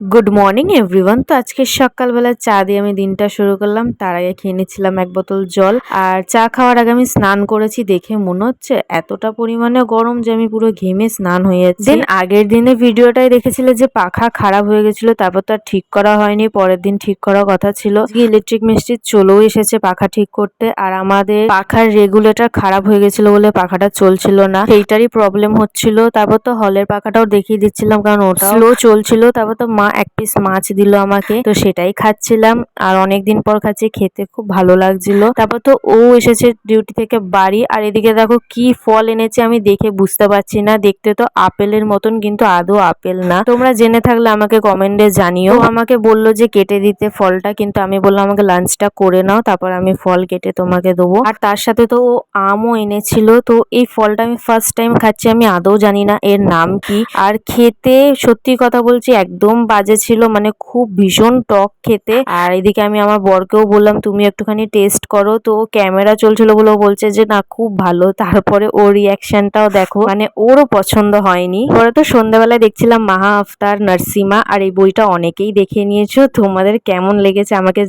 Good morning everyone. তো আজকে সকালবেলা চা দিয়ে আমি দিনটা শুরু করলাম। তার আগে খেয়ে নিচ্ছিলাম এক বোতল জল। আর চা খাওয়ার আগে আমি স্নান করেছি দেখে মনে হচ্ছে এতটা পরিমাণে গরম যে আমি পুরো ঘেমে স্নান হয়ে যাচ্ছি। দেন আগের দিনে ভিডিওটাই দেখেছিলে যে পাখা খারাপ হয়ে গেছিল, তারপর তো আর ঠিক করা হয়নি। পরের দিন ঠিক করার কথা ছিল। ইলেকট্রিক মিস্ত্রি চলেও এসেছে পাখা ঠিক করতে। আর আমাদের পাখার রেগুলেটর খারাপ হয়ে গেছিল বলে পাখাটা চলছিল না, সেইটারই প্রবলেম হচ্ছিল। তারপর তো হলের পাখাটাও দেখিয়ে দিচ্ছিলাম কারণ ওটা স্লো চলছিল। তারপর তো মা এক পিস মাছ দিল আমাকে, তো সেটাই খাচ্ছিলাম। আর অনেকদিন পর খাচ্ছি, খেতে খুব ভালো লাগছিল। তারপর তো ও এসেছে ডিউটি থেকে বাড়ি। আর এদিকে দেখো কি ফল এনেছে আমি দেখে বুঝতে পারছি না। দেখতে তো আপেলের মতন কিন্তু আদৌ আপেল না। তোমরা জেনে থাকলে আমাকে কমেন্টে জানিও। আমাকে বললো যে কেটে দিতে ফলটা, কিন্তু আমি বললাম আমাকে লাঞ্চটা করে নাও, তারপর আমি ফল কেটে তোমাকে দেবো। আর তার সাথে তো ও আমও এনেছিল। তো এই ফলটা আমি ফার্স্ট টাইম খাচ্ছি, আমি আদৌ জানি না এর নাম কি। আর খেতে সত্যি কথা বলছি একদম বাজে ছিল, মানে খুব ভীষণ টক খেতে। আর এদিকে আমি আমার বরকেও বললাম তুমি একটুখানি টেস্ট করো, তো ক্যামেরা চলছিল বলে ও বলছে যে না খুব ভালো। তারপরে ওর রিয়াকশনটাও দেখো, মানে ওরও পছন্দ হয়নি। পরে তো সন্ধ্যাবেলায় দেখছিলাম মাহা আফতার নার্সিমা, আর এই বইটা অনেকেই দেখে নিয়েছো। তোমাদের কেমন লেগেছে আমাকে